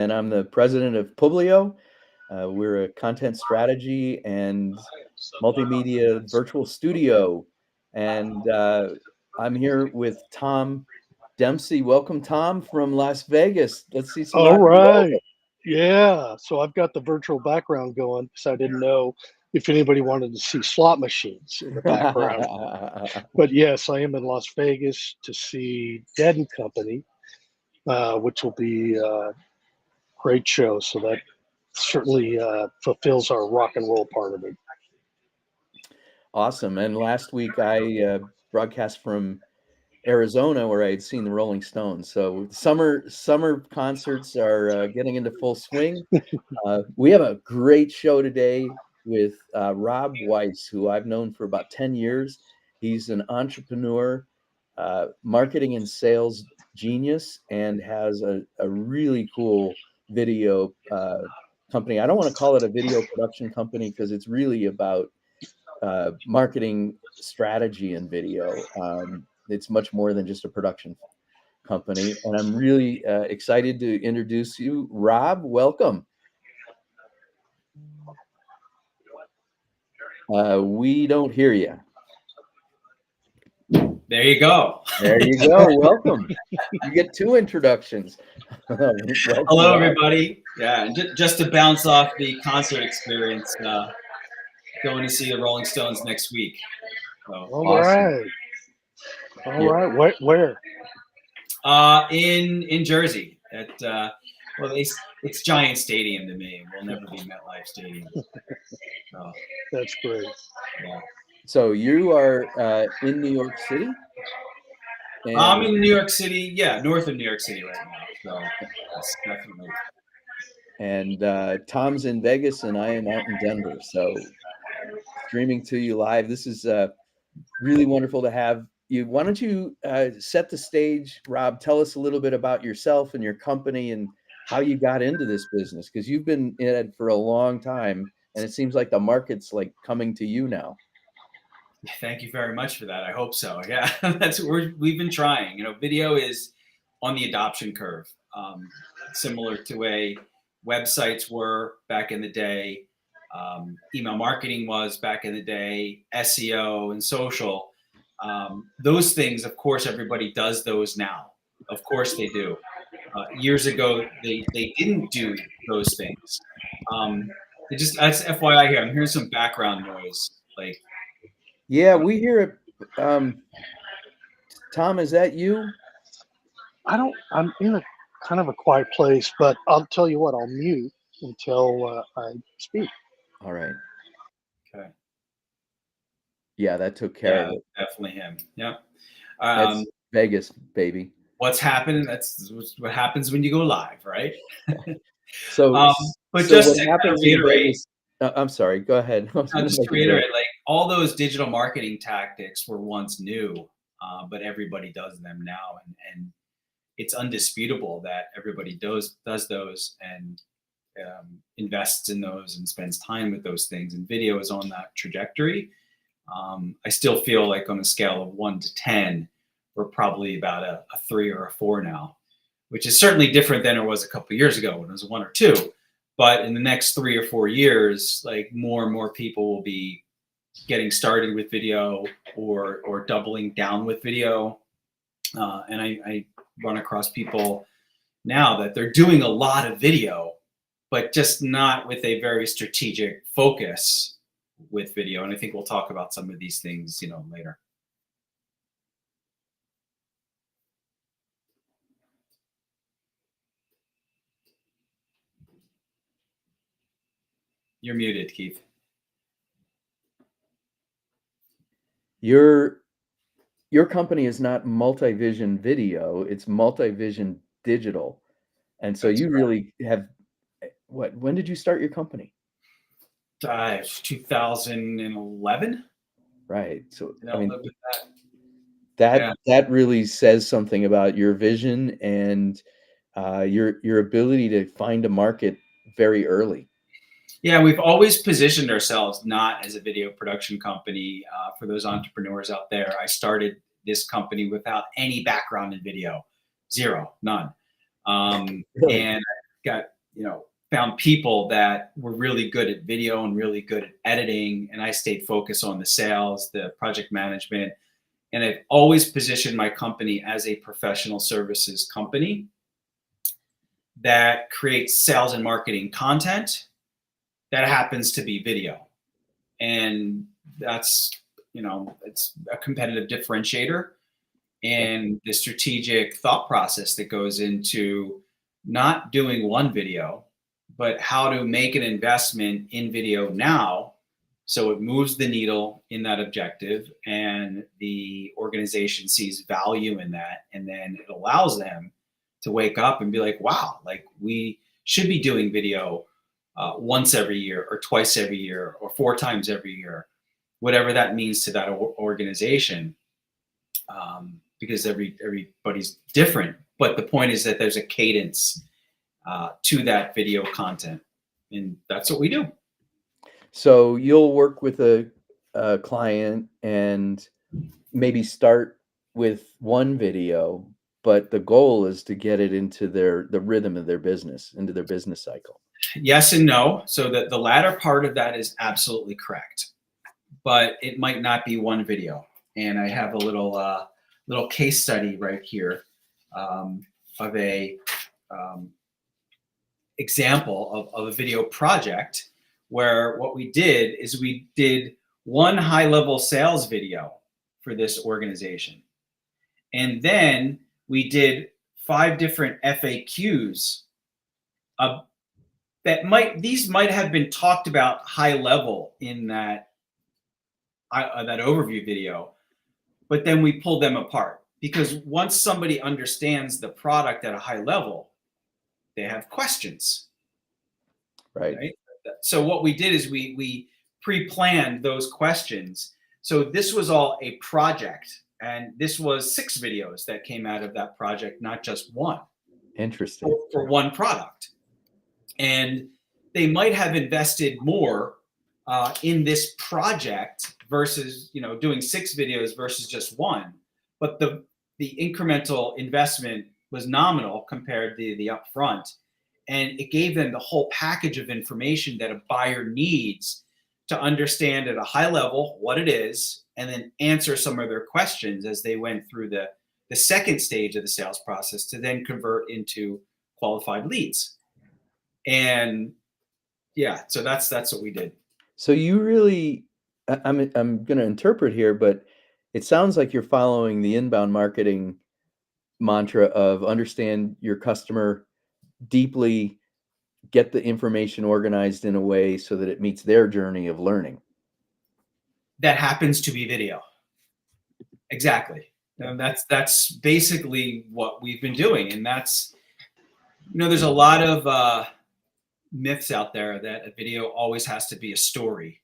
and I'm the president of Publio. We're a content strategy and multimedia virtual studio. And I'm here with Tom Dempsey. Welcome, Tom, from Las Vegas. Let's see some All rock and roll. right. Yeah. So I've got the virtual background going because I didn't know if anybody wanted to see slot machines in the background. But yes, I am in Las Vegas to see Dead and Company, which will be a great show. So that certainly fulfills our rock and roll part of it. Awesome. And last week I broadcast from Arizona where I had seen the Rolling Stones. So summer concerts are getting into full swing. We have a great show today with Rob Weiss, who I've known for about 10 years. He's an entrepreneur, marketing and sales genius, and has a really cool video company. I don't want to call it a video production company because it's really about marketing strategy and video. It's much more than just a production company. And I'm really excited to introduce you. Rob, welcome. We don't hear you. There you go. There you go. Welcome. You get two introductions. Welcome, Hello, Rob. everybody. Yeah, and just to bounce off the concert experience, going to see the Rolling Stones next week. So, All Awesome. right. All Yeah. right. Where? in Jersey at well, it's Giant Stadium to me. It will never be MetLife Stadium. So, That's great. yeah. So you are in New York City? I'm And in New York City. Yeah, north of New York City right now. So, yes, definitely. Tom's in Vegas and I am out in Denver. So streaming to you live. This is really wonderful to have you. Why don't you set the stage, Rob? Tell us a little bit about yourself and your company and how you got into this business, because you've been in it for a long time, and it seems like the market's like coming to you now. Thank you very much for that. I hope so. Yeah, we've been trying. You know, video is on the adoption curve, similar to way websites were back in the day, email marketing was back in the day, SEO and social. Those things, of course, everybody does those now. Of course they do. Years ago, they didn't do those things. That's FYI here. I'm hearing some background noise. Like, Yeah, we hear it. Tom, is that you? I'm in a kind of a quiet place, but I'll tell you what, I'll mute until I speak. All right. okay. Yeah, that took care of Yeah, it. definitely him. Yeah. That's Vegas, baby. What's happening? That's what happens when you go live, right? So, But so just what to kind of happens in reiterate, Vegas? I'm sorry. Go ahead. I was going to just to make a joke. reiterate, like all those digital marketing tactics were once new, but everybody does them now, and it's undisputable that everybody does those and invests in those and spends time with those things. And video is on that trajectory. I still feel like on a scale of 1 to 10, we're probably about a 3 or a 4 now, which is certainly different than it was a couple of years ago when it was a 1 or 2. But in the next 3 or 4 years, like more and more people will be getting started with video or doubling down with video. And I run across people now that they're doing a lot of video, but just not with a very strategic focus with video. And I think we'll talk about some of these things, later. You're muted, Keith. Your company is not MultiVision Video, it's MultiVision Digital. And so That's you really have when did you start your company? 2011. Right. So I I'll mean live with that. Yeah. that really says something about your vision and your ability to find a market very early. Yeah, we've always positioned ourselves not as a video production company. For those entrepreneurs out there, I started this company without any background in video, zero, none. Really? And found people that were really good at video and really good at editing, and I stayed focused on the sales, the project management, and I've always positioned my company as a professional services company that creates sales and marketing content that happens to be video. And that's, it's a competitive differentiator, and the strategic thought process that goes into not doing one video, but how to make an investment in video now so it moves the needle in that objective and the organization sees value in that. And then it allows them to wake up and be like, wow, like we should be doing video once every year or twice every year or 4 times every year, whatever that means to that organization, because everybody's different. But the point is that there's a cadence to that video content, and that's what we do. So you'll work with a client and maybe start with one video, but the goal is to get it into the rhythm of their business, into their business cycle. Yes and no. So the latter part of that is absolutely correct, but it might not be one video. And I have a little case study right here of a example of a video project where what we did is we did one high-level sales video for this organization. And then we did 5 different FAQs these might have been talked about high level in that overview video, but then we pulled them apart, because once somebody understands the product at a high level, they have questions. Right? So what we did is we pre-planned those questions. So this was all a project, and this was 6 videos that came out of that project, not just one. Interesting. For one product. And they might have invested more in this project versus, doing 6 videos versus just one. But the incremental investment was nominal compared to the upfront. And it gave them the whole package of information that a buyer needs to understand at a high level what it is, and then answer some of their questions as they went through the second stage of the sales process to then convert into qualified leads. And yeah, so that's what we did. So you really, I'm going to interpret here, but it sounds like you're following the inbound marketing mantra of understand your customer deeply, get the information organized in a way so that it meets their journey of learning. That happens to be video. Exactly. And that's basically what we've been doing. And that's, there's a lot of myths out there that a video always has to be a story.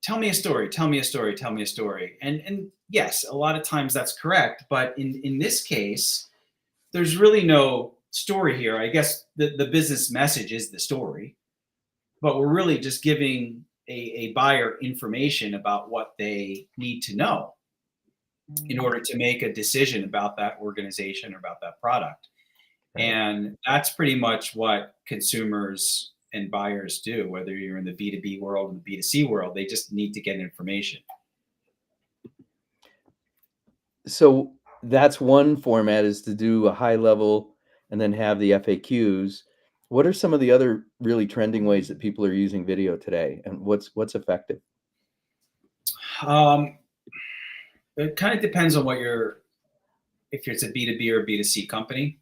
Tell me a story, tell me a story, tell me a story. And yes, a lot of times that's correct. But in this case, there's really no story here. I guess the business message is the story, but we're really just giving a buyer information about what they need to know in order to make a decision about that organization or about that product. Right. And that's pretty much what consumers and buyers do, whether you're in the B2B world or the B2C world. They just need to get information. So that's one format, is to do a high level and then have the FAQs. What are some of the other really trending ways that people are using video today, and what's effective? It kind of depends on if it's a B2B or B2C company.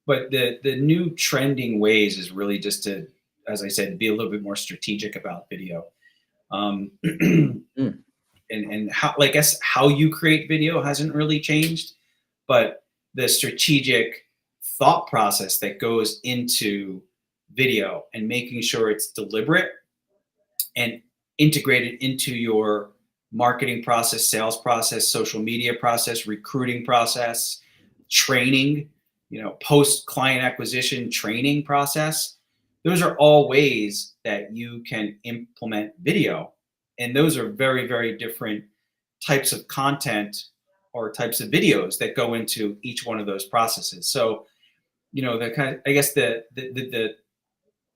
But the new trending ways is really just to, as I said, be a little bit more strategic about video. And how, I guess, how you create video hasn't really changed, but the strategic thought process that goes into video and making sure it's deliberate and integrated into your marketing process, sales process, social media process, recruiting process, training, post client acquisition training process. Those are all ways that you can implement video. And those are very, very different types of content or types of videos that go into each one of those processes. So the kind of, I guess the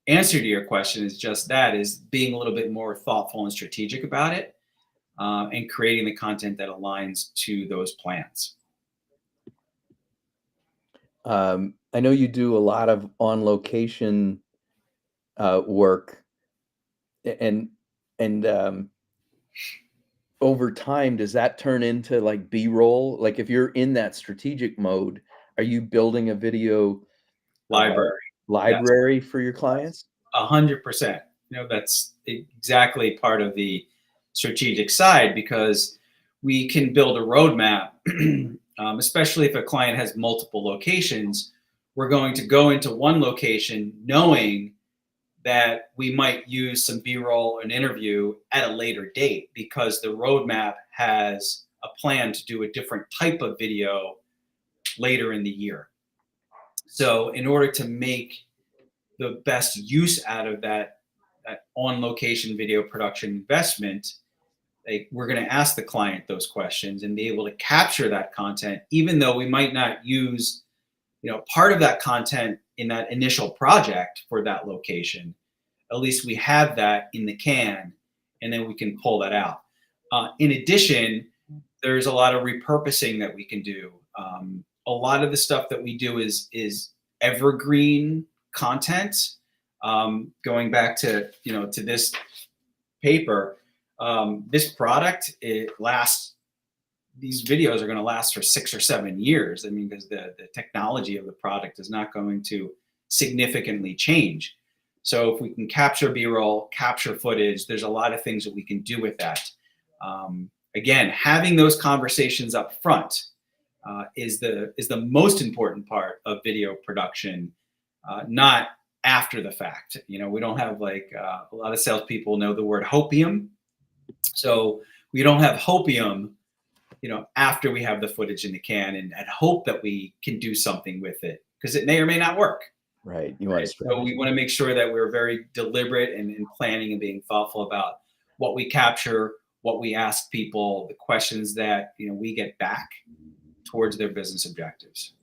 answer to your question is just that, is being a little bit more thoughtful and strategic about it, and creating the content that aligns to those plans. I know you do a lot of on location work, and and over time, does that turn into like B-roll? Like if you're in that strategic mode, are you building a video uh, Library. Yes. library for your clients? 100%. That's exactly part of the strategic side, because we can build a roadmap, especially if a client has multiple locations. We're going to go into one location knowing that we might use some B-roll and interview at a later date, because the roadmap has a plan to do a different type of video later in the year. So in order to make the best use out of that on location video production investment, we're going to ask the client those questions and be able to capture that content, even though we might not use part of that content in that initial project for that location. At least we have that in the can, and then we can pull that out. In addition, there's a lot of repurposing that we can do. A lot of the stuff that we do is evergreen content. Going back to to this paper, this product, it lasts. These videos are going to last for 6 or 7 years. I mean, because the technology of the product is not going to significantly change. So if we can capture B-roll, capture footage, there's a lot of things that we can do with that. Again, having those conversations up front is the most important part of video production, not after the fact. We don't have a lot of salespeople know the word hopium, so we don't have hopium after we have the footage in the can and hope that we can do something with it, because it may or may not work. Right. You want to So we want to make sure that we're very deliberate in planning and being thoughtful about what we capture, what we ask people, the questions that we get back towards their business objectives.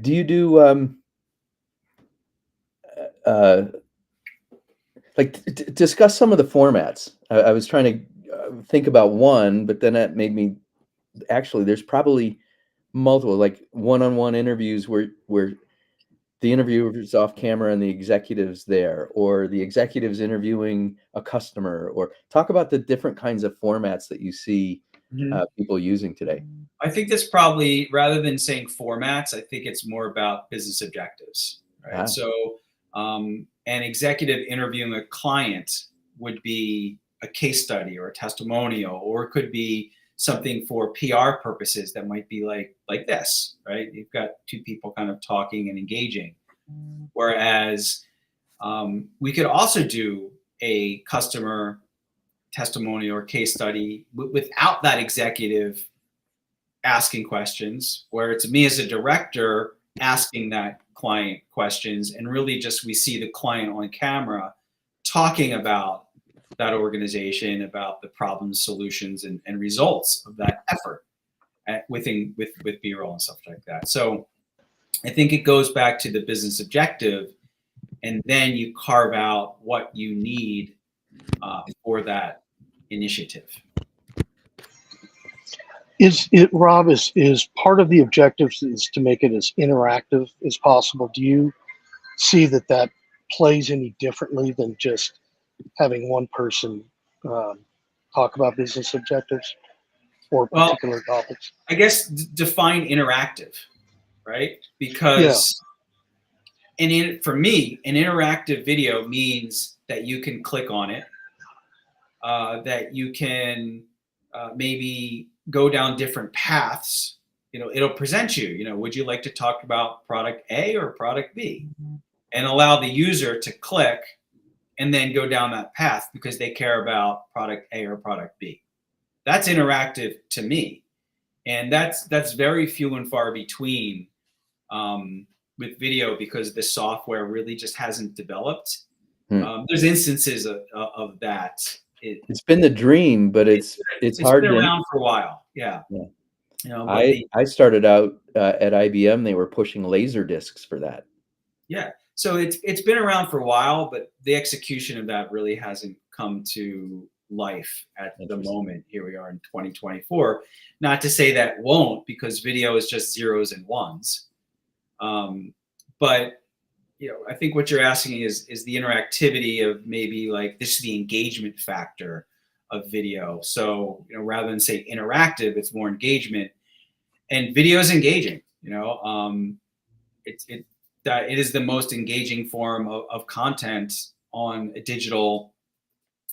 Do you do discuss some of the formats? I was trying to think about one, but then that made me actually. There's probably multiple, like one-on-one interviews where the interviewer's off camera and the executive's there, or the executive's interviewing a customer, or talk about the different kinds of formats that you see people using today. I think that's probably, rather than saying formats, I think it's more about business objectives, right? So an executive interviewing a client would be a case study or a testimonial, or it could be something for PR purposes that might be like this, right? You've got two people kind of talking and engaging. Whereas we could also do a customer testimonial or case study without that executive asking questions, where it's me as a director asking that client questions, and really just we see the client on camera talking about that organization, about the problems, solutions, and results of that effort with B-roll and stuff like that. So I think it goes back to the business objective, and then you carve out what you need for that initiative. Rob, is part of the objectives is to make it as interactive as possible? Do you see that plays any differently than just having one person talk about business objectives or particular topics? I guess define interactive, right? Because for me, an interactive video means that you can click on it, that you can maybe go down different paths. It'll present you, would you like to talk about product A or product B? And allow the user to click and then go down that path because they care about product A or product B. That's interactive to me. And that's very few and far between with video, because the software really just hasn't developed. There's instances of that. It's been the dream, but it's hard. Been around for a while. Yeah. But I started out at IBM. They were pushing laser discs for that. yeah, so it's been around for a while, but the execution of that really hasn't come to life at the moment. Here we are in 2024. Not to say that won't, because video is just zeros and ones. But I think what you're asking is the interactivity of maybe like this is the engagement factor of video. So rather than say interactive, it's more engagement, and video is engaging. It is the most engaging form of content on a digital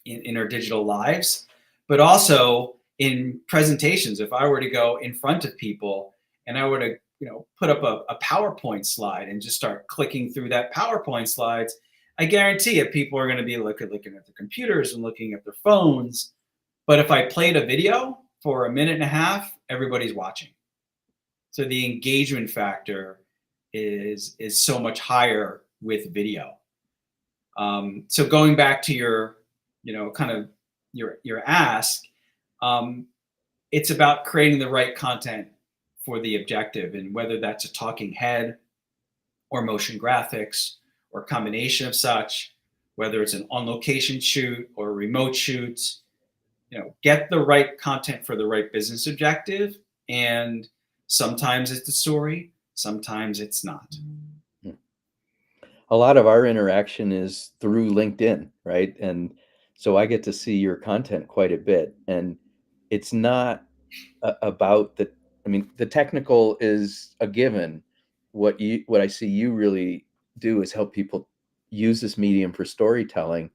in our digital lives, but also in presentations. If I were to go in front of people and I were to put up a PowerPoint slide and just start clicking through that PowerPoint slides, I guarantee you people are going to be looking at their computers and looking at their phones. But if I played a video for a minute and a half, everybody's watching. So the engagement factor is so much higher with video. So going back to your kind of your ask, it's about creating the right content for the objective, and whether that's a talking head or motion graphics or a combination of such, whether it's an on-location shoot or a remote shoot, get the right content for the right business objective. And sometimes it's the story, sometimes it's not. A lot of our interaction is through LinkedIn, right? And so I get to see your content quite a bit, and it's not about the technical is a given. What I see you really do is help people use this medium for storytelling.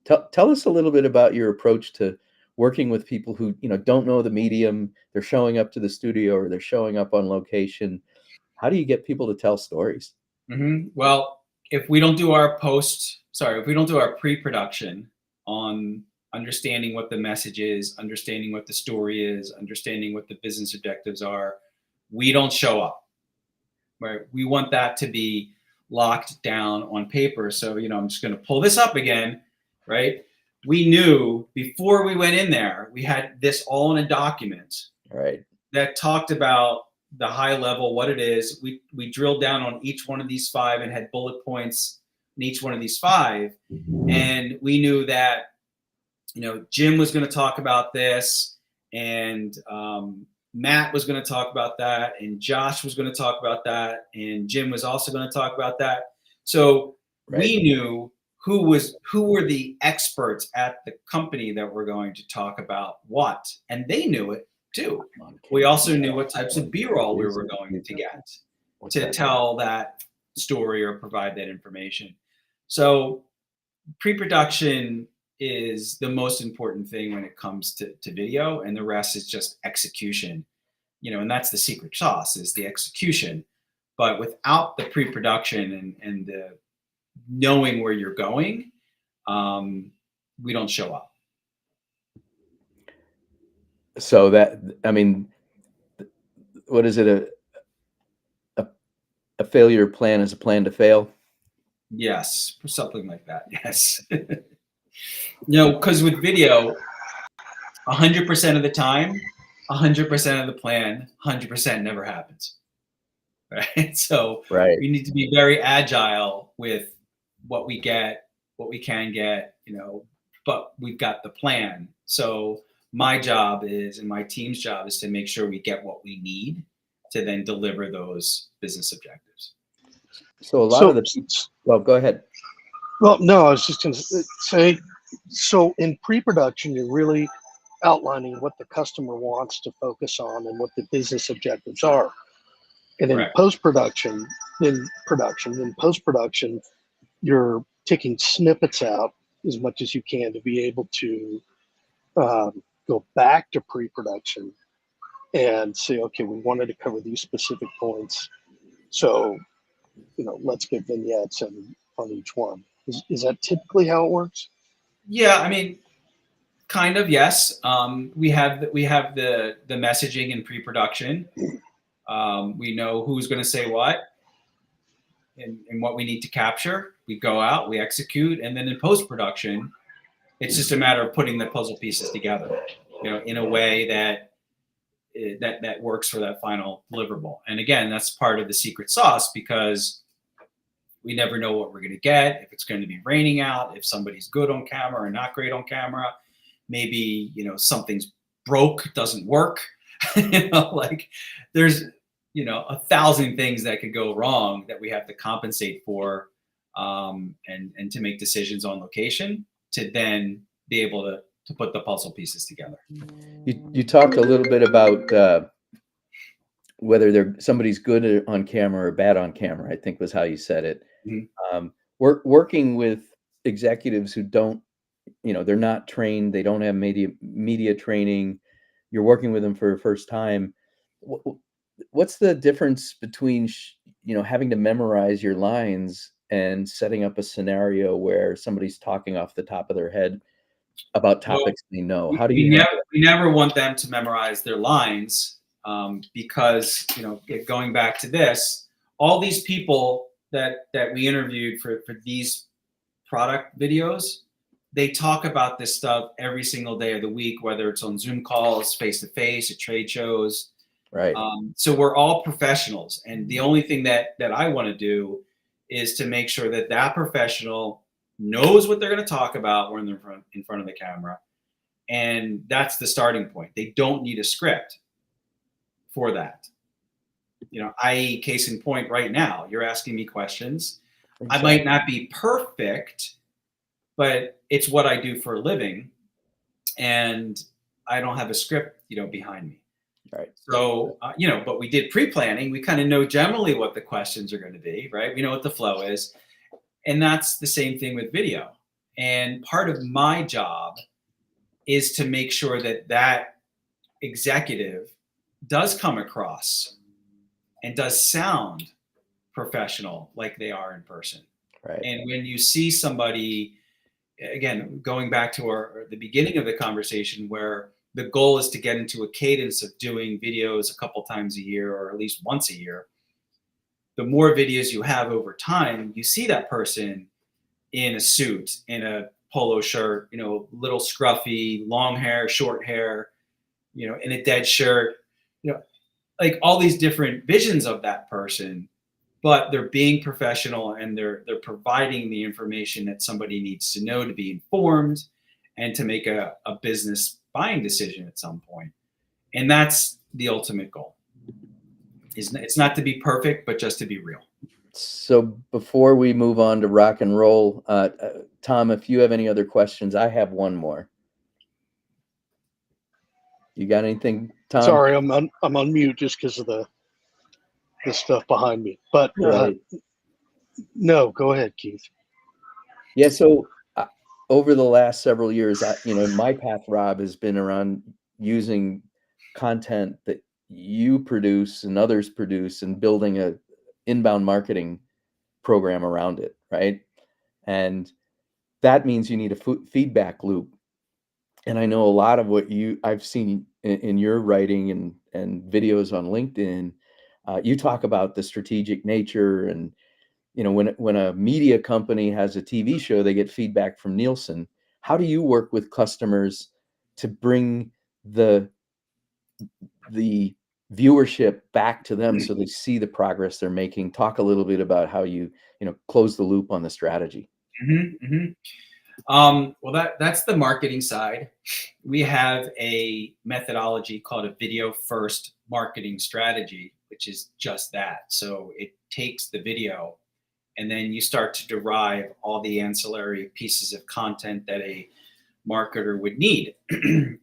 Tell us a little bit about your approach to working with people who don't know the medium. They're showing up to the studio or they're showing up on location. How do you get people to tell stories? Well, if we don't do our pre-production on understanding what the message is, understanding what the story is, understanding what the business objectives are, we don't show up. Right? We want that to be locked down on paper. So, I'm just going to pull this up again, right? We knew before we went in there, we had this all in a document, right, that talked about the high level, what it is. We drilled down on each one of these 5 and had bullet points in each one of these 5. And we knew that, Jim was going to talk about this, and Matt was going to talk about that, and Josh was going to talk about that, and Jim was also going to talk about that. So we knew who were the experts at the company that were going to talk about what, and they knew it too. We also knew what types of B-roll we were going to get to tell that story or provide that information. So pre-production is the most important thing when it comes to video, and the rest is just execution. And that's the secret sauce, is the execution. But without the pre-production and the knowing where you're going, we don't show up. So what is it? A failure plan is a plan to fail? Yes, something like that. Yes. Because with video, 100% of the time, 100% of the plan, 100% never happens. Right. So we need to be very agile with what we get, what we can get, but we've got the plan. So my job is, and my team's job is, to make sure we get what we need to then deliver those business objectives. So well, go ahead. Well, no, I was just going to say, so in pre-production, you're really outlining what the customer wants to focus on and what the business objectives are. And in post-production, you're taking snippets out as much as you can to be able to go back to pre-production and say, okay, we wanted to cover these specific points. So, let's get vignettes on each one. Is that typically how it works? Yeah, kind of, yes. We have the messaging in pre-production. We know who's going to say what and what we need to capture. We go out, we execute, and then in post-production, it's just a matter of putting the puzzle pieces together, in a way that that works for that final deliverable. And again, that's part of the secret sauce, because we never know what we're going to get, if it's going to be raining out, if somebody's good on camera or not great on camera. Maybe, something's broke, doesn't work. Like there's, 1,000 things that could go wrong that we have to compensate for, and to make decisions on location to then be able to put the puzzle pieces together. You talked a little bit about whether somebody's good on camera or bad on camera, I think was how you said it. Mhm. Working with executives who don't, they're not trained, they don't have media training. You're working with them for the first time. What's the difference between having to memorize your lines and setting up a scenario where somebody's talking off the top of their head about Well, topics they know? we, How do we you never handle we never want them to memorize their lines, because going back to this, all these people that we interviewed for these product videos, they talk about this stuff every single day of the week, whether it's on Zoom calls, face to face, at trade shows. it? Right. So we're all professionals, and the only thing that I want to do is to make sure that professional knows what they're going to talk about when they're in front of the camera, and that's the starting point. They don't need a script for that. I.e., case in point, right now, you're asking me questions. I might not be perfect, but it's what I do for a living, and I don't have a script, behind me. Right. So, but we did pre-planning. We kind of know generally what the questions are going to be, right? We know what the flow is. And that's the same thing with video. And part of my job is to make sure that executive does come across and does sound professional like they are in person. Right. And when you see somebody, again, going back to the beginning of the conversation, where the goal is to get into a cadence of doing videos a couple times a year, or at least once a year, the more videos you have over time, you see that person in a suit, in a polo shirt, little scruffy, long hair, short hair, in a dead shirt, like all these different visions of that person, but they're being professional, and they're providing the information that somebody needs to know to be informed and to make a business buying decision at some point. And that's the ultimate goal. It's not to be perfect, but just to be real. So before we move on to rock and roll, Tom, if you have any other questions, I have one more. You got anything, Tom? Sorry, I'm on mute just because of the stuff behind me. But Right. no, go ahead, Keith. Yeah. So over the last several years, my path, Rob, has been around using content that you produce and others produce and building a inbound marketing program around it, right? And that means you need a feedback loop. And I know a lot of what I've seen in your writing and videos on LinkedIn. You talk about the strategic nature, and when a media company has a TV show, they get feedback from Nielsen. How do you work with customers to bring the viewership back to them so they see the progress they're making? Talk a little bit about how you close the loop on the strategy. Mm-hmm, mm-hmm. Well, that's the marketing side. We have a methodology called a video first marketing strategy, which is just that. So it takes the video, and then you start to derive all the ancillary pieces of content that a marketer would need,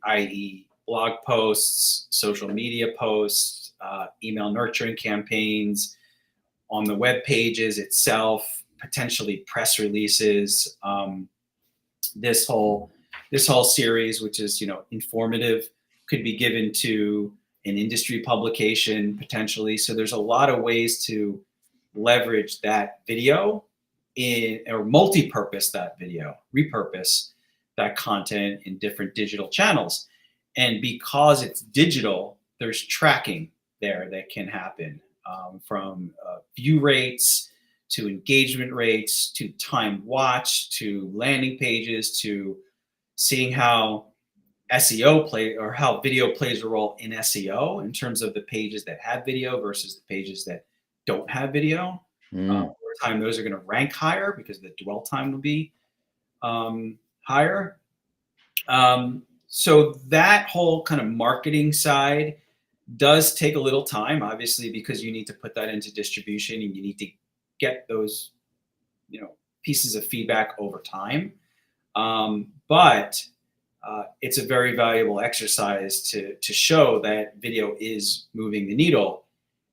i.e. blog posts, social media posts, email nurturing campaigns, on the web pages itself, potentially press releases. This whole series, which is informative, could be given to an industry publication potentially. So there's a lot of ways to leverage that video or multi-purpose that video, repurpose that content in different digital channels. And because it's digital, there's tracking there that can happen, from view rates to engagement rates, to time watched, to landing pages, to seeing how SEO play, or how video plays a role in SEO in terms of the pages that have video versus the pages that don't have video. Over time, those are going to rank higher because the dwell time will be higher. So that whole kind of marketing side does take a little time, obviously, because you need to put that into distribution and you need to get those, pieces of feedback over time. But it's a very valuable exercise to show that video is moving the needle,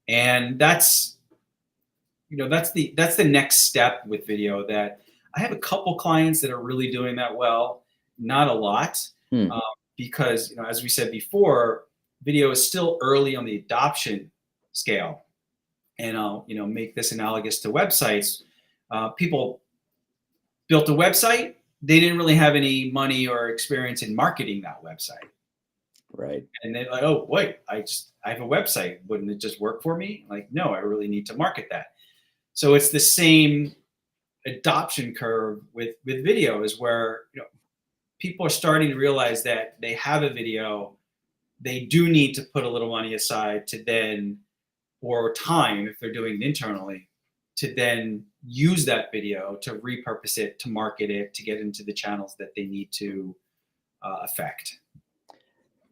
and that's the next step with video. That I have a couple clients that are really doing that well, not a lot, because as we said before, video is still early on the adoption scale, and I'll make this analogous to websites. People built a website. They didn't really have any money or experience in marketing that website. Right. And they're like, oh, wait, I have a website. Wouldn't it just work for me? Like, no, I really need to market that. So it's the same adoption curve with video, is where, people are starting to realize that they have a video. They do need to put a little money aside to then, or time if they're doing it internally, to then use that video to repurpose it, to market it, to get into the channels that they need to affect.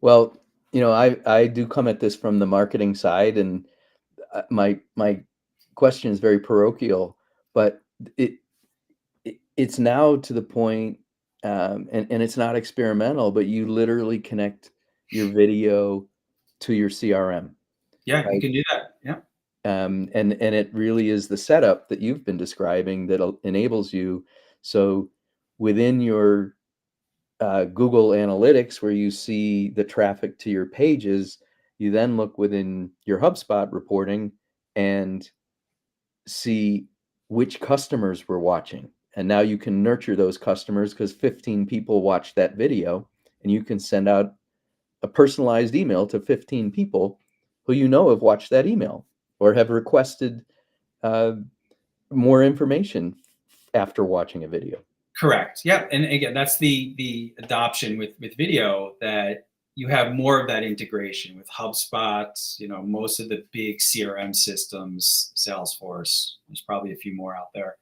Well, I do come at this from the marketing side, and my question is very parochial, but it's now to the point, and it's not experimental, but you literally connect your video to your CRM. Yeah, right? You can do that. Yeah. And it really is the setup that you've been describing that enables you. So within your Google Analytics, where you see the traffic to your pages, you then look within your HubSpot reporting and see which customers were watching. And now you can nurture those customers because 15 people watched that video, and you can send out a personalized email to 15 people who have watched that email or have requested more information after watching a video. Correct. Yeah. And again, that's the adoption with video, that you have more of that integration with HubSpot, most of the big CRM systems, Salesforce, there's probably a few more out there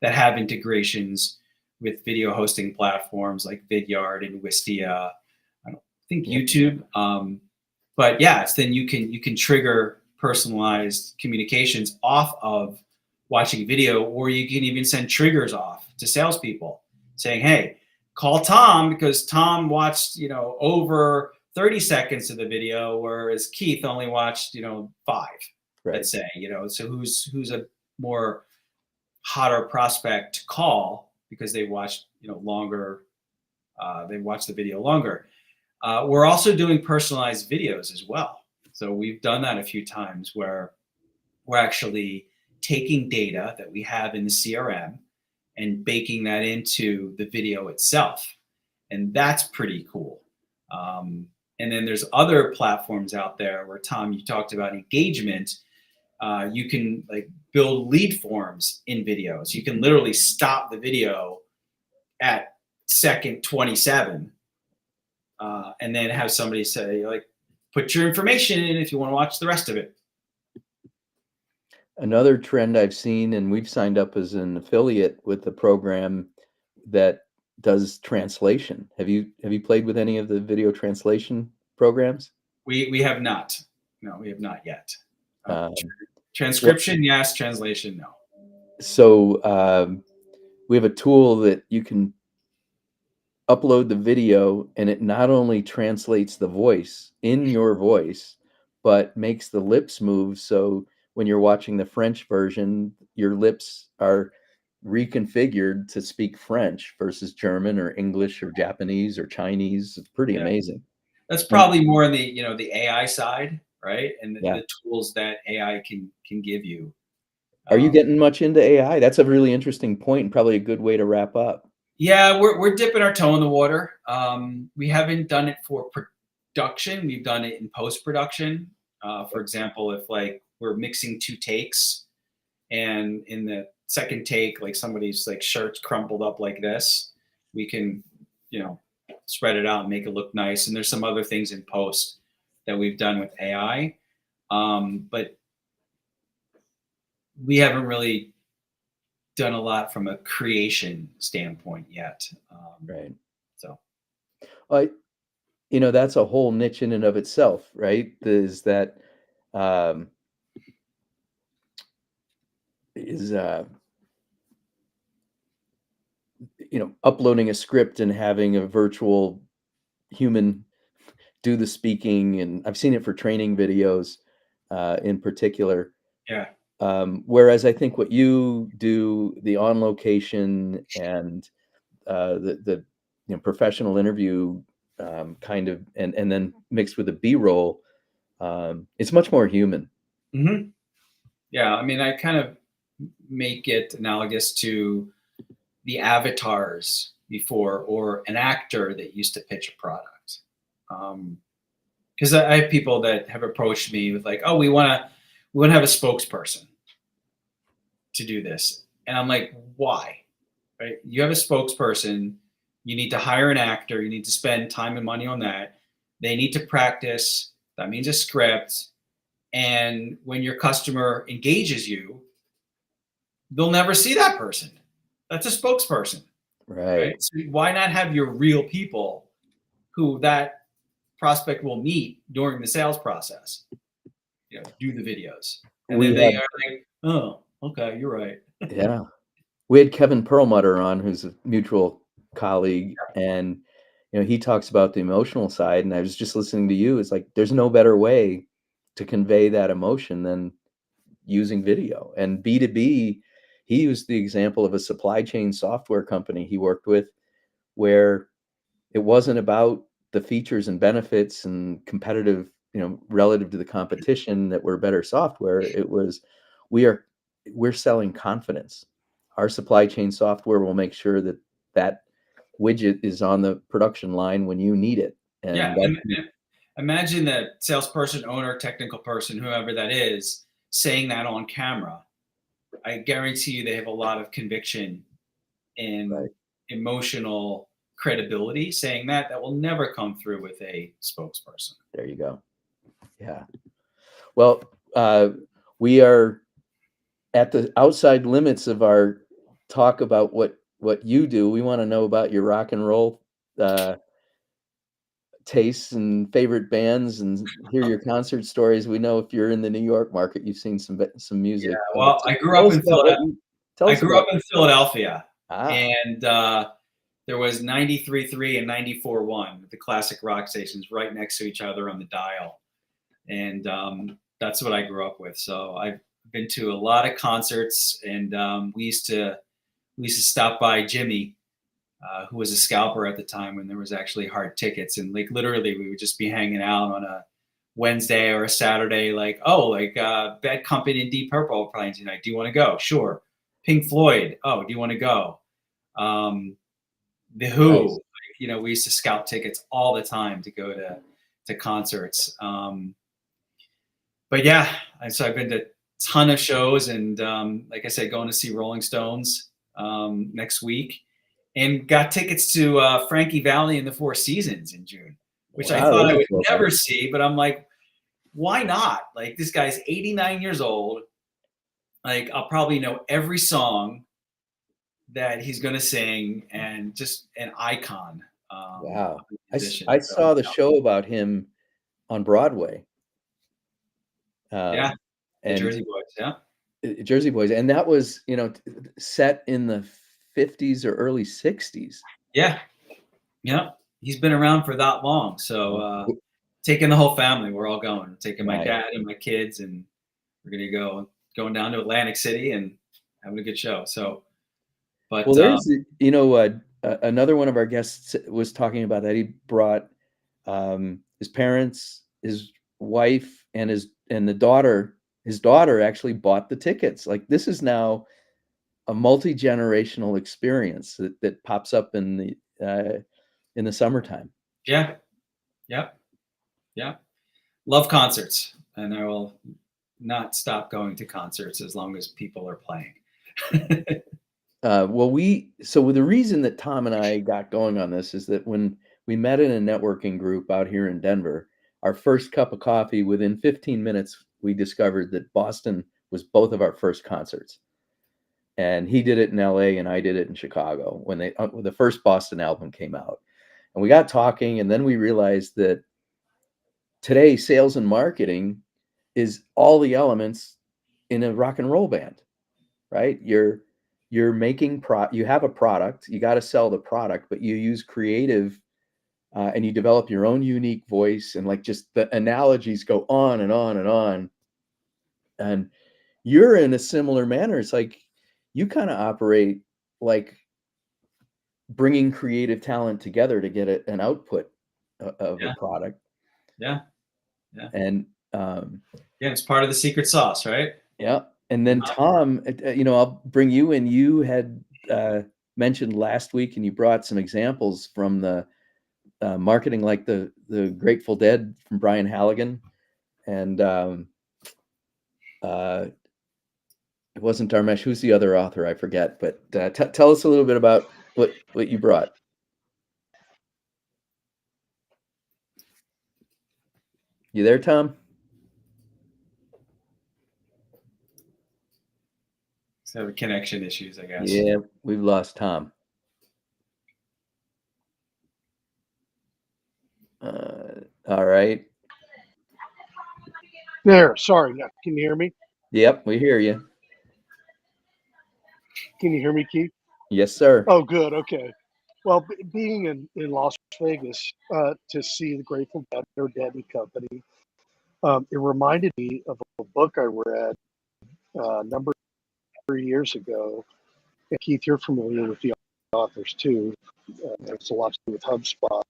that have integrations with video hosting platforms like Vidyard and Wistia. I don't think YouTube. But yes, then you can trigger personalized communications off of watching video, or you can even send triggers off to salespeople saying, hey, call Tom because Tom watched, over 30 seconds of the video, whereas Keith only watched, 5, Right. let's say, so who's a more hotter prospect to call because they watched, longer, they watched the video longer. We're also doing personalized videos as well. So we've done that a few times where we're actually taking data that we have in the CRM and baking that into the video itself. And that's pretty cool. And then there's other platforms out there where, Tom, you talked about engagement. You can build lead forms in videos. You can literally stop the video at second 27 and then have somebody say, put your information in if you want to watch the rest of it. Another trend I've seen, and we've signed up as an affiliate with the program that does translation. Have you played with any of the video translation programs? We have not. No, we have not yet. well, Transcription, yes. Translation, no. So we have a tool that you can upload the video, and it not only translates the voice in your voice, but makes the lips move. So when you're watching the French version, your lips are reconfigured to speak French versus German or English or Japanese or Chinese. It's pretty amazing. That's probably more on the the AI side, right? And Yeah. the tools that AI can give you. Are you getting much into AI? That's a really interesting point and probably a good way to wrap up. Yeah, we're dipping our toe in the water. We haven't done it for production. We've done it in post-production. For example, if we're mixing 2 takes, and in the second take, somebody's shirt's crumpled up like this, we can, spread it out and make it look nice. And there's some other things in post that we've done with AI. But we haven't really done a lot from a creation standpoint yet. Right. So I, that's a whole niche in and of itself, right? Is that um, is uploading a script and having a virtual human do the speaking, and I've seen it for training videos in particular. yeah, Whereas I think what you do, the on location and the professional interview kind of, and then mixed with a B-roll, it's much more human. hmm yeah. I mean, I kind of make it analogous to the avatars before, or an actor that used to pitch a product. Because I have people that have approached me with like, oh, we want to have a spokesperson to do this, and I'm like, why? Right? You have a spokesperson. You need to hire an actor. You need to spend time and money on that. They need to practice. That means a script. And when your customer engages you, they'll never see that person. That's a spokesperson, Right. right? So why not have your real people who that prospect will meet during the sales process? Do the videos, and then We they had, are like, "Oh, okay, you're right." yeah, we had Kevin Perlmutter on, who's a mutual colleague, and he talks about the emotional side, and I was just listening to you. It's like there's no better way to convey that emotion than using video. And B2B, he used the example of a supply chain software company he worked with, where it wasn't about the features and benefits and competitive, relative to the competition that were better software. It was, we're selling confidence. Our supply chain software will make sure that that widget is on the production line when you need it. Yeah, And that, imagine that salesperson, owner, technical person, whoever that is, saying that on camera. I guarantee you they have a lot of conviction and right, emotional credibility saying that will never come through with a spokesperson. there you go. Yeah. Well, we are at the outside limits of our talk about what you do. We want to know about your rock and roll uh, tastes and favorite bands, and hear your concert stories. We know if you're in the New York market, you've seen some Yeah, music. well, Tell us about what you tell I us grew about. up in Philadelphia, Ah, and there was 93.3 and 94.1, the classic rock stations, right next to each other on the dial, and that's what I grew up with. So I've been to a lot of concerts, and we used to stop by Jimmy, who was a scalper at the time when there was actually hard tickets, and like literally we would just be hanging out on a Wednesday or a Saturday, like, oh, like Bad Company and Deep Purple are playing tonight. Do you want to go? Sure. Pink Floyd. Oh, do you want to go? The Who. nice. We used to scout tickets all the time to go to concerts. But yeah, so I've been to a ton of shows, and like I said, going to see Rolling Stones next week, and got tickets to Frankie Valli and the Four Seasons in June, which I Wow, thought those I are would cool never bands. see, but I'm like, why not? Like, this guy's 89 years old. Like, I'll probably know every song that he's going to sing, and just an icon. Wow. Musician. I So saw the show about him on Broadway, yeah, the and Jersey Boys. Yeah. Jersey Boys, and that was, set in the 50s or early 60s. Yeah. Yeah. He's been around for that long. So Uh, taking the whole family, we're all going. Taking my Nice. dad and my kids, and we're gonna going down to Atlantic City and having a good show. So, Well, but there's, another one of our guests was talking about that. He brought his parents, his wife, and the daughter. His daughter actually bought the tickets. Like, this is now a multi-generational experience that pops up in the summertime. yeah, yeah, yeah. Love concerts, and I will not stop going to concerts as long as people are playing. Well, so the reason that Tom and I got going on this is that when we met in a networking group out here in Denver. Our first cup of coffee, within 15 minutes, we discovered that Boston was both of our first concerts. And he did it in LA and I did it in Chicago when the first Boston album came out. And we got talking, and then we realized that today sales and marketing is all the elements in a rock and roll band, right? You're making you have a product, you got to sell the product, but you use creative and you develop your own unique voice, and like just the analogies go on and on and on. And you're in a similar manner. It's like you kind of operate like bringing creative talent together to get an output of a product. Yeah. Yeah. And yeah, it's part of the secret sauce, right? Yeah. And then Tom, I'll bring you in. You had mentioned last week, and you brought some examples from the marketing, like the Grateful Dead from Brian Halligan, and it wasn't Dharmesh. Who's the other author? I forget. But tell us a little bit about what you brought. You there, Tom? So connection issues, I guess. Yeah, we've lost Tom. All right. There. Sorry. Can you hear me? Yep, we hear you. Can you hear me, Keith? Yes, sir. Oh, good. Okay. Well, being in Las Vegas to see the Grateful Dead, their Dead and Company, it reminded me of a book I read a number of years ago. And Keith, you're familiar with the authors too. There's a lot to do with HubSpot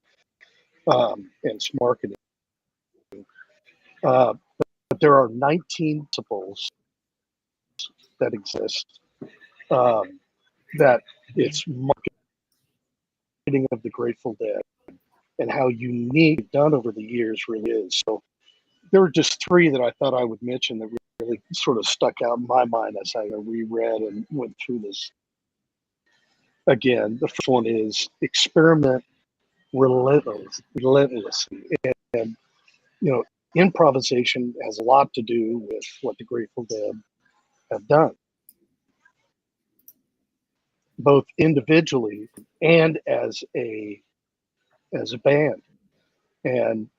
and marketing. But there are 19 principles that exist that it's marketing of the Grateful Dead and how unique done over the years really is. So there were just three that I thought I would mention that really sort of stuck out in my mind as I reread and went through this again. The first one is experiment relentlessly. And improvisation has a lot to do with what the Grateful Dead have done, both individually and as a band. And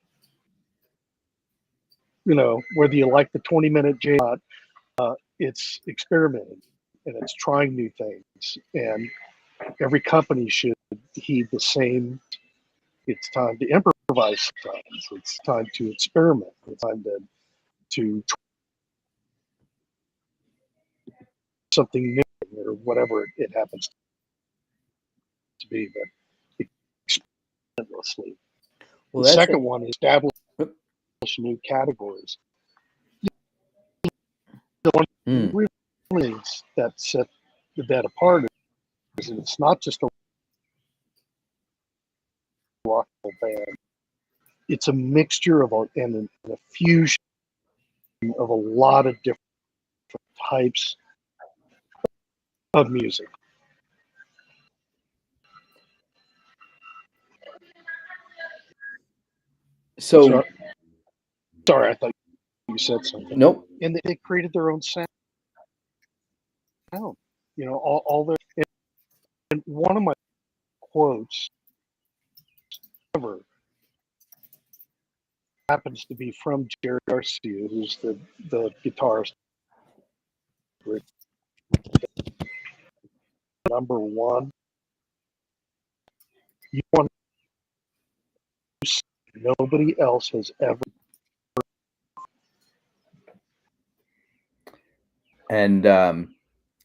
whether you like the 20-minute jam, it's experimenting and it's trying new things. And every company should heed the same. It's time to improvise sometimes. It's time to experiment. It's time to try something new or whatever it happens to be, but experimentlessly. Well, the second one is establish new categories. The one really that set the Dead apart is that it's not just a rock and roll band. It's a mixture of and a fusion of a lot of different types of music. So sorry, I thought you said something. Nope. And they created their own sound. All their. And one of my quotes ever happens to be from Jerry Garcia, who's the guitarist. Number one, you want to nobody else has ever. And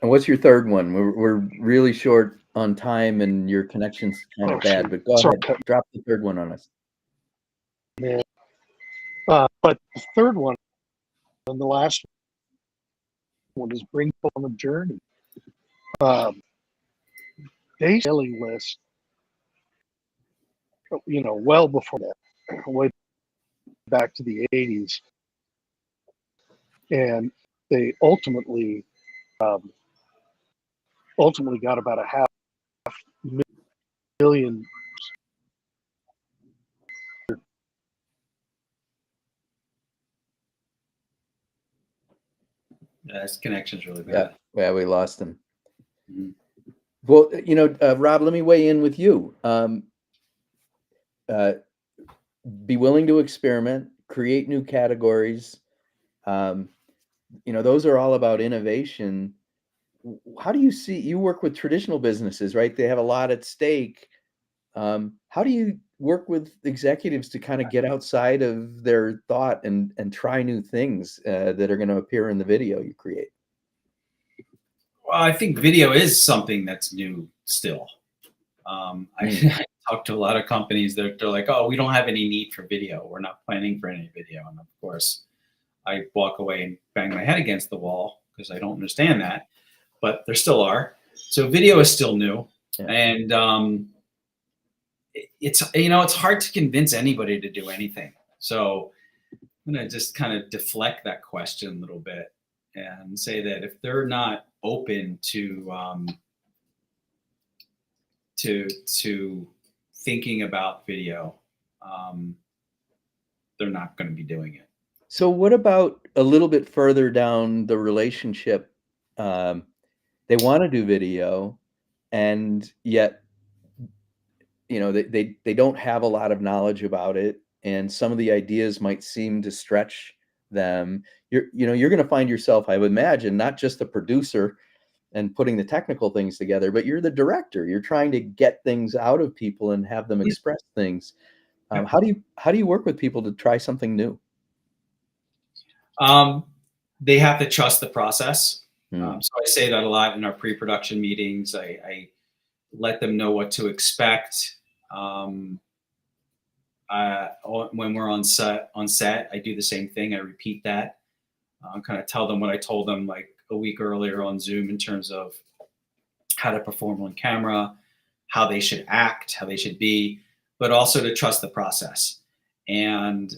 what's your third one? We're really short on time, and your connection's kind of bad. But go ahead, drop the third one on us. Man. But the third one and the last one is bring people on a journey. They daily list, well before that, way back to the 80s, and they ultimately got about a $500,000 His connection's really Yeah, bad. yeah, we lost him. Mhm. Well, Rob, let me weigh in with you. Uh, be willing to experiment, create new categories. Um, those are all about innovation. How do you see you work with traditional businesses, right? They have a lot at stake. How do you work with executives to kind of get outside of their thought and try new things that are going to appear in the video you create? Well, I think video is something that's new still. I, Mm, I talk to a lot of companies that they're like, "Oh, we don't have any need for video. We're not planning for any video." And of course, I walk away and bang my head against the wall because I don't understand that. But there still are. So video is still new, yeah. and it's it's hard to convince anybody to do anything. So I'm gonna just kind of deflect that question a little bit and say that if they're not open to thinking about video, um, they're not going to be doing it. So what about a little bit further down the relationship? Um, they want to do video, and yet they don't have a lot of knowledge about it, and some of the ideas might seem to stretch them. You're going to find yourself, I would imagine, not just the producer and putting the technical things together, but you're the director. You're trying to get things out of people and have them Yeah. express things. Yeah. How do you work with people to try something new? Um, they have to trust the process. Hmm. So I say that a lot in our pre-production meetings. I let them know what to expect. Um, when we're on set, I do the same thing. I repeat that. Kind of tell them what I told them like a week earlier on Zoom in terms of how to perform on camera, how they should act, how they should be, but also to trust the process. And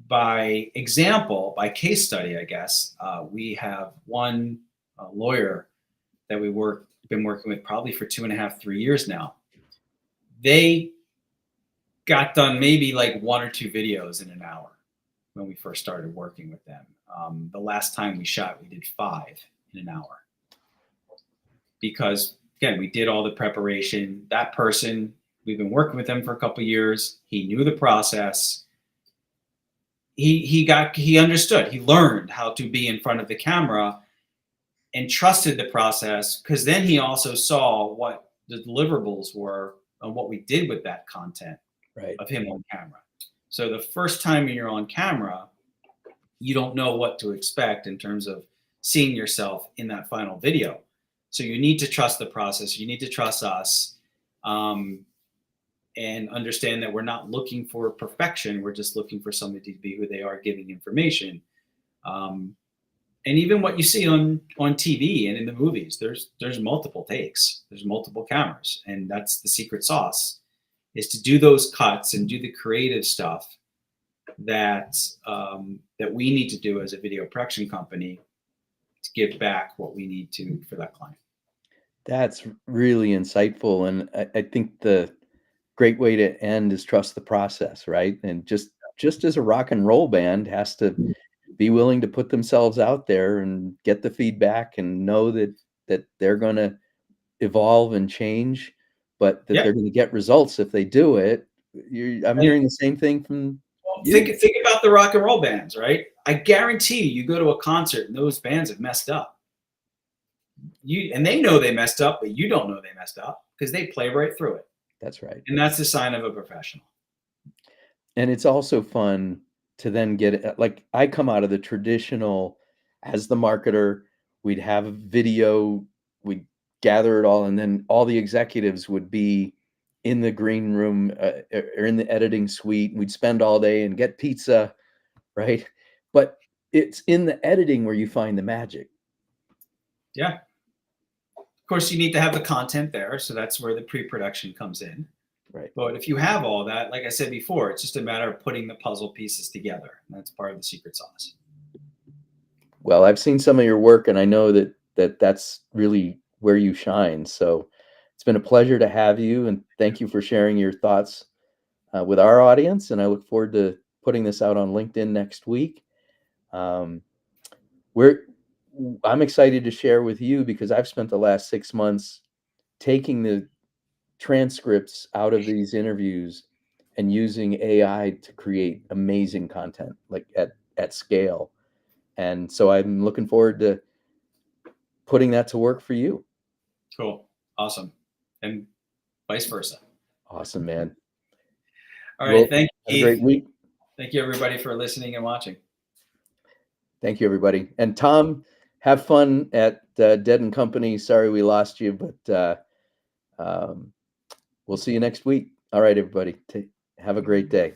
by example, by case study, I guess, we have one lawyer that been working with probably for 2.5, 3 years now. They got done maybe like 1 or 2 videos in an hour when we first started working with them. The last time we shot, we did 5 in an hour because again, we did all the preparation. That person, we've been working with them for a couple of years. He knew the process. He understood. He learned how to be in front of the camera and trusted the process because then he also saw what the deliverables were and what we did with that content Right. of him on camera. So the first time you're on camera, you don't know what to expect in terms of seeing yourself in that final video. So you need to trust the process. You need to trust us, and understand that we're not looking for perfection. We're just looking for somebody to be who they are, giving information. Um, and even what you see on TV and in the movies, there's multiple takes, there's multiple cameras, and that's the secret sauce is to do those cuts and do the creative stuff that that we need to do as a video production company to give back what we need to for that client. That's really insightful, and I think the great way to end is trust the process, right? And just as a rock and roll band has to be willing to put themselves out there and get the feedback and know that they're going to evolve and change, but that Yeah. they're going to get results if they do it. I'm And hearing the same thing from well, you. think about the rock and roll bands, right? I guarantee you go to a concert and those bands have messed up. And they know they messed up, but you don't know they messed up because they play right through it. That's right. And that's the sign of a professional. And it's also fun to then get it like, I come out of the traditional as the marketer, we'd have a video, we'd gather it all, and then all the executives would be in the green room, or in the editing suite, and we'd spend all day and get pizza, right? But it's in the editing where you find the magic. Yeah. Of course, you need to have the content there. So that's where the pre-production comes in. Right. But if you have all that, like I said before, it's just a matter of putting the puzzle pieces together. And that's part of the secret sauce. Well, I've seen some of your work, and I know that's really where you shine. So it's been a pleasure to have you, and thank you for sharing your thoughts with our audience. And I look forward to putting this out on LinkedIn next week. Um, where I'm excited to share with you because I've spent the last 6 months taking the transcripts out of these interviews and using AI to create amazing content, like at scale. And so I'm looking forward to putting that to work for you. Cool. Awesome. And vice versa. Awesome, man. All right. Well, Thank have a you, great Keith. week. Thank you, everybody, for listening and watching. Thank you, everybody. And Tom, have fun at Dead and Company. Sorry we lost you, but we'll see you next week. All right, everybody. Have a great day.